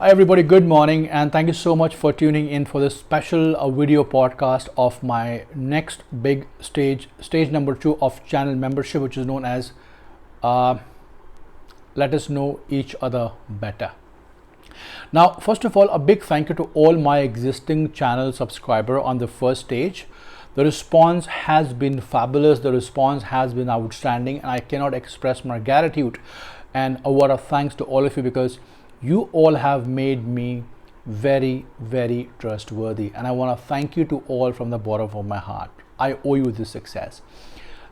Hi everybody, good morning and thank you so much for tuning in for this special video podcast of my next big stage number 2 of channel membership, which is known as Let Us Know Each Other Better. Now, first of all, a big thank you to all my existing channel subscriber on the first stage. The response has been fabulous, the response has been outstanding, and I cannot express my gratitude and a word of thanks to all of you because you all have made me very, very trustworthy, and I want to thank you to all from the bottom of my heart. I owe you this success.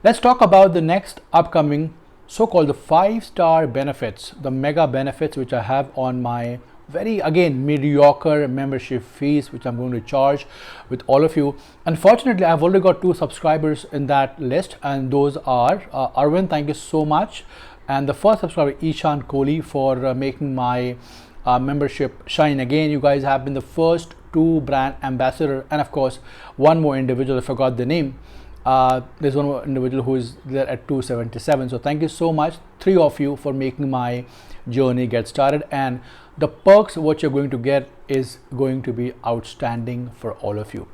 Let's talk about the next upcoming so-called the 5-star benefits, the mega benefits which I have on my very, again, mediocre membership fees, which I'm going to charge with all of you. Unfortunately, I've already got 2 subscribers in that list, and those are Arvind, thank you so much, and the first subscriber, Ishan Kohli, for making my membership shine again. You guys have been the first 2 brand ambassador, and of course one more individual, I forgot the name. There's one more individual who is there at 277. So thank you so much, 3 of you, for making my journey get started, and the perks what you're going to get is going to be outstanding for all of you.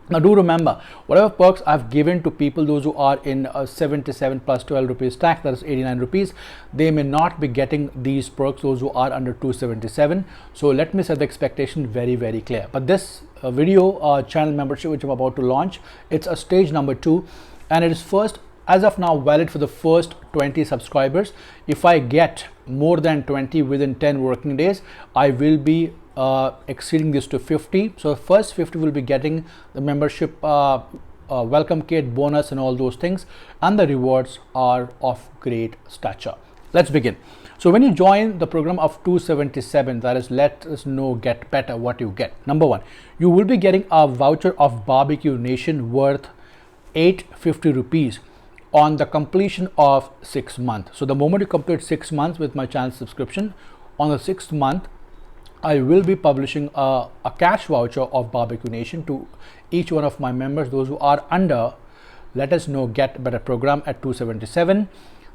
Now do remember, whatever perks I've given to people, those who are in 77 plus 12 rupees tax, that is 89 rupees, they may not be getting these perks, those who are under 277. So let me set the expectation very, very clear. But this video channel membership which I'm about to launch, it's a stage number 2, and it is first, as of now, valid for the first 20 subscribers. If I get more than 20 within 10 working days, I will be exceeding this to 50. So first 50 will be getting the membership welcome kit, bonus, and all those things, and the rewards are of great stature. Let's begin. So when you join the program of 277, that is Let Us Know Get Better, what you get. Number 1, you will be getting a voucher of Barbecue Nation worth 850 rupees on the completion of 6 months. So the moment you complete 6 months with my channel subscription, on the 6th month I will be publishing a cash voucher of Barbecue Nation to each one of my members, those who are under Let Us Know Get Better program at 277.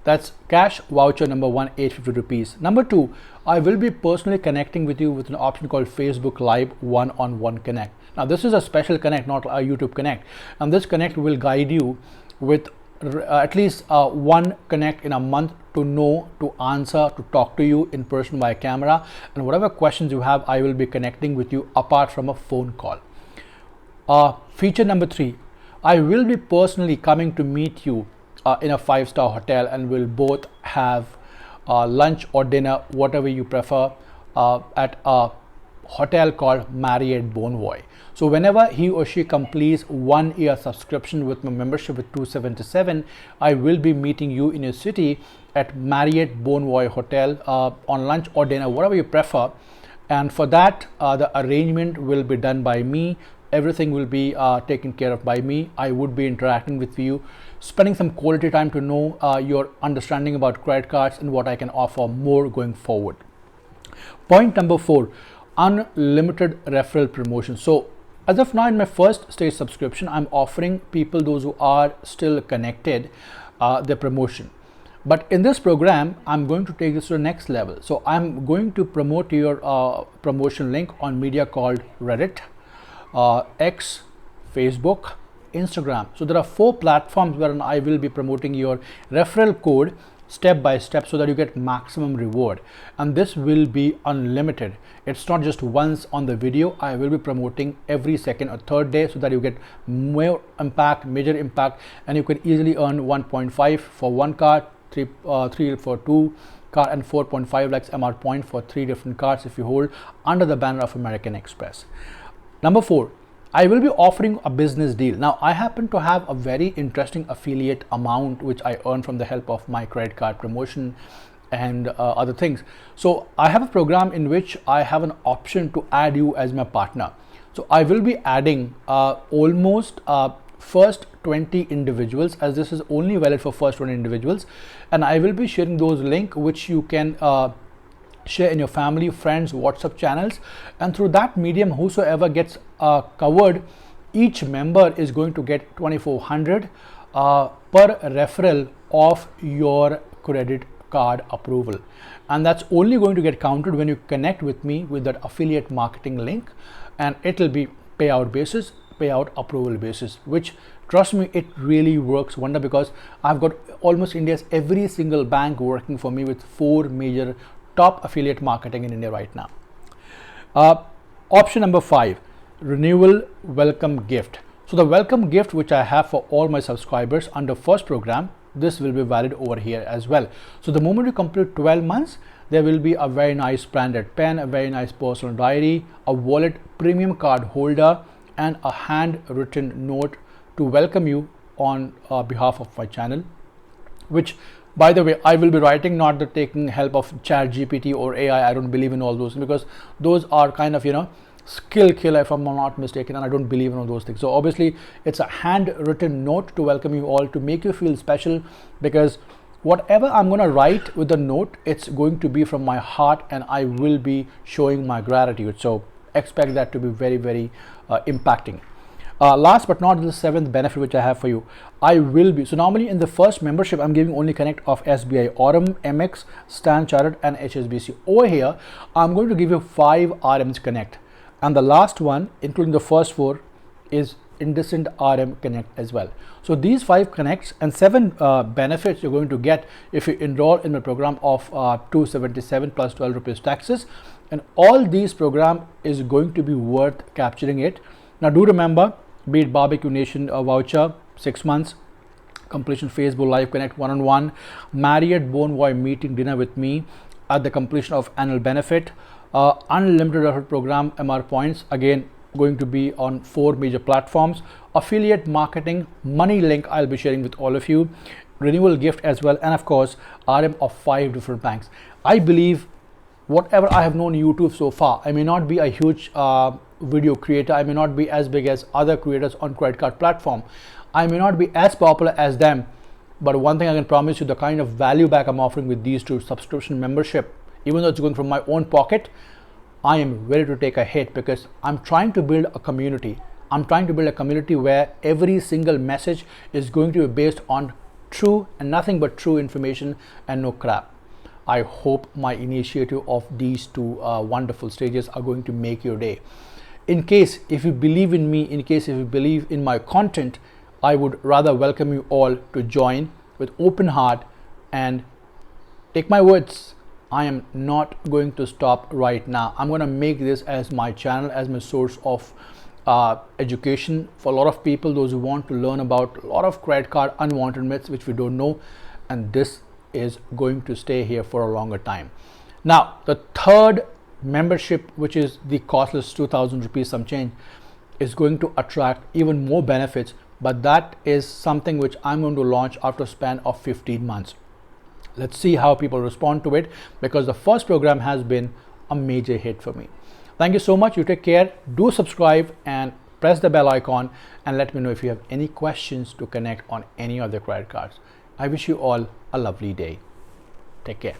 That's cash voucher number 1, 850 rupees. Number 2, I will be personally connecting with you with an option called Facebook Live one-on-one connect. Now this is a special connect, not a YouTube connect, and this connect will guide you with at least one connect in a month to know, to answer, to talk to you in person via camera, and whatever questions you have, I will be connecting with you apart from a phone call. Feature number 3, I will be personally coming to meet you in a 5-star hotel, and we'll both have lunch or dinner, whatever you prefer, at a hotel called Marriott Bonvoy. So whenever he or she completes 1 year subscription with my membership with 277, I will be meeting you in your city at Marriott Bonvoy Hotel on lunch or dinner, whatever you prefer. And for that, the arrangement will be done by me. Everything will be taken care of by me. I would be interacting with you, spending some quality time to know your understanding about credit cards and what I can offer more going forward. Point number 4, unlimited referral promotion. So as of now, in my first stage subscription, I'm offering people, those who are still connected, the promotion. But in this program, I'm going to take this to the next level. So I'm going to promote your promotion link on media called Reddit, X, Facebook, Instagram. So there are 4 platforms where I will be promoting your referral code step by step so that you get maximum reward, and this will be unlimited. It's not just once on the video. I will be promoting every second or third day so that you get more impact, major impact, and you can easily earn 1.5 for 1 card, 3 for 2 card, and 4.5 lakhs MR point for 3 different cards if you hold under the banner of American Express. Number 4, I will be offering a business deal. Now I happen to have a very interesting affiliate amount which I earn from the help of my credit card promotion and other things. So I have a program in which I have an option to add you as my partner. So I will be adding almost first 20 individuals, as this is only valid for first 20 individuals, and I will be sharing those links which you can share in your family, friends, WhatsApp channels, and through that medium, whosoever gets covered, each member is going to get 2400 per referral of your credit card approval, and that's only going to get counted when you connect with me with that affiliate marketing link, and it'll be payout basis, payout approval basis, which, trust me, it really works wonder, because I've got almost India's every single bank working for me with 4 major top affiliate marketing in India right now. Option number 5, renewal welcome gift. So the welcome gift which I have for all my subscribers under first program, this will be valid over here as well. So the moment you complete 12 months, there will be a very nice branded pen, a very nice personal diary, a wallet, premium card holder, and a handwritten note to welcome you on behalf of my channel, which, by the way, I will be writing, not the taking help of ChatGPT or AI. I don't believe in all those, because those are kind of, skill killer if I'm not mistaken, and I don't believe in all those things. So obviously it's a handwritten note to welcome you all, to make you feel special, because whatever I'm going to write with the note, it's going to be from my heart, and I will be showing my gratitude. So expect that to be very, very impacting. Last but not the 7th benefit which I have for you, I will be, so normally in the first membership I'm giving only connect of SBI, Aurum, MX, Stan Chartered and HSBC. Over here I'm going to give you 5 RMs connect, and the last one, including the first 4, is Indecent RM Connect as well. So these 5 connects and 7 benefits you're going to get if you enroll in the program of 277 plus 12 rupees taxes, and all these program is going to be worth capturing it. Now do remember, be it Barbecue Nation voucher 6 months, completion Facebook Live Connect one-on-one, Marriott Bonvoy meeting dinner with me at the completion of annual benefit, unlimited referral program MR points, again going to be on 4 major platforms, affiliate marketing, money link I'll be sharing with all of you, renewal gift as well, and of course RM of 5 different banks. I believe whatever I have known YouTube so far, I may not be a huge video creator, I may not be as big as other creators on credit card platform, I may not be as popular as them, but one thing I can promise you, the kind of value back I'm offering with these 2 subscription membership, even though it's going from my own pocket, I am ready to take a hit, because I'm trying to build a community. I'm trying to build a community where every single message is going to be based on true and nothing but true information and no crap. I hope my initiative of these 2 wonderful stages are going to make your day. In case if you believe in me, in case if you believe in my content, I would rather welcome you all to join with open heart, and take my words, I am not going to stop right now. I'm going to make this as my channel, as my source of education for a lot of people, those who want to learn about a lot of credit card unwanted myths which we don't know, and this is going to stay here for a longer time. Now the 3rd membership, which is the costless 2,000 rupees some change, is going to attract even more benefits, but that is something which I'm going to launch after a span of 15 months. Let's see how people respond to it, because the first program has been a major hit for me. Thank you so much. You take care. Do subscribe and press the bell icon, and let me know if you have any questions to connect on any of the credit cards. I wish you all a lovely day. Take care.